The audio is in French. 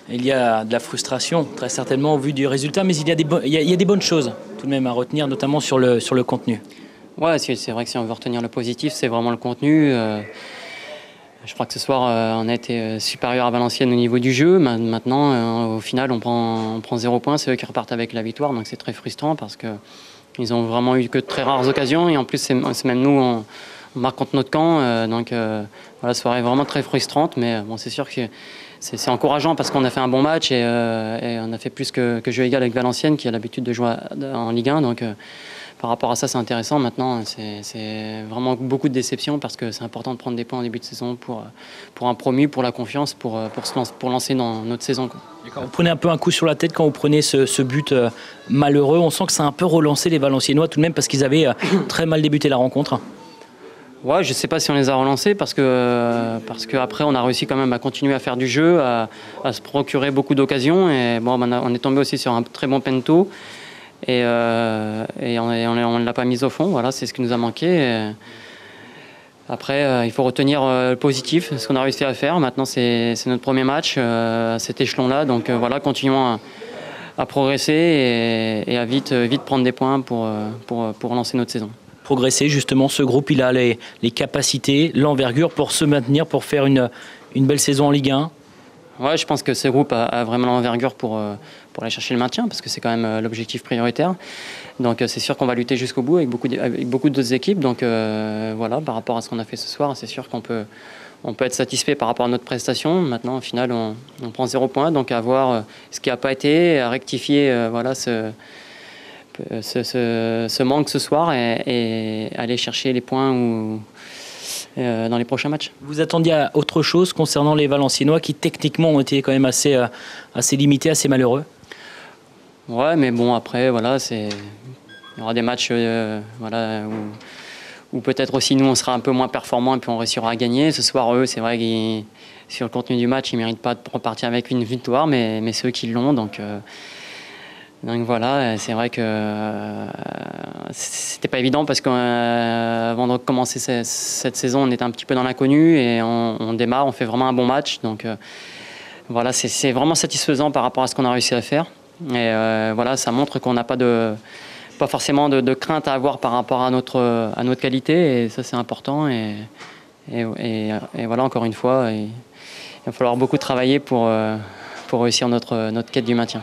Il y a de la frustration, très certainement, au vu du résultat, mais il y a des bonnes choses tout de même à retenir, notamment sur le contenu. Ouais, c'est vrai que si on veut retenir le positif, c'est vraiment le contenu. Je crois que ce soir, on a été supérieur à Valenciennes au niveau du jeu. Maintenant, au final, on prend 0 points. C'est eux qui repartent avec la victoire, donc c'est très frustrant parce qu'ils ont vraiment eu que de très rares occasions. Et en plus, c'est même nous, on marque contre notre camp. Voilà, la soirée est vraiment très frustrante, mais bon, c'est sûr que c'est encourageant parce qu'on a fait un bon match et on a fait plus que jeu égal avec Valenciennes qui a l'habitude de jouer en Ligue 1. Donc, par rapport à ça, c'est intéressant. Maintenant, c'est vraiment beaucoup de déception parce que c'est important de prendre des points en début de saison pour un promu, pour la confiance, pour lancer dans notre saison, quoi. Vous prenez un peu un coup sur la tête quand vous prenez ce but malheureux. On sent que ça a un peu relancé les Valenciennois tout de même parce qu'ils avaient très mal débuté la rencontre. Ouais, je ne sais pas si on les a relancés parce qu'après on a réussi quand même à continuer à faire du jeu, à se procurer beaucoup d'occasions. Et bon, on est tombé aussi sur un très bon pento. Et on ne l'a pas mis au fond, voilà, c'est ce qui nous a manqué. Et après, il faut retenir le positif, ce qu'on a réussi à faire. Maintenant, c'est notre premier match à cet échelon-là. Donc voilà, continuons à progresser et à vite prendre des points pour lancer notre saison. Progresser, justement, ce groupe, il a les capacités, l'envergure pour se maintenir, pour faire une belle saison en Ligue 1. Ouais, je pense que ce groupe a vraiment l'envergure pour aller chercher le maintien, parce que c'est quand même l'objectif prioritaire. Donc c'est sûr qu'on va lutter jusqu'au bout avec beaucoup d'autres équipes. Donc voilà, par rapport à ce qu'on a fait ce soir, c'est sûr qu'on peut être satisfait par rapport à notre prestation. Maintenant, au final, on prend 0 points, donc à voir ce qui n'a pas été, à rectifier voilà, ce manque ce soir et aller chercher les points dans les prochains matchs. Vous attendiez à autre chose concernant les Valenciennois qui techniquement ont été quand même assez limités, assez malheureux? Ouais, mais bon, après, voilà, il y aura des matchs voilà, où peut-être aussi nous on sera un peu moins performants et puis on réussira à gagner. Ce soir, eux, c'est vrai que sur le contenu du match, ils ne méritent pas de repartir avec une victoire, mais c'est eux qui l'ont. Donc voilà, c'est vrai que c'était pas évident parce qu'avant de commencer cette saison, on était un petit peu dans l'inconnu et on démarre, on fait vraiment un bon match. Donc voilà, c'est vraiment satisfaisant par rapport à ce qu'on a réussi à faire. Et voilà, ça montre qu'on n'a pas forcément de crainte à avoir par rapport à notre qualité et ça c'est important. Et voilà, encore une fois, il va falloir beaucoup travailler pour réussir notre quête du maintien.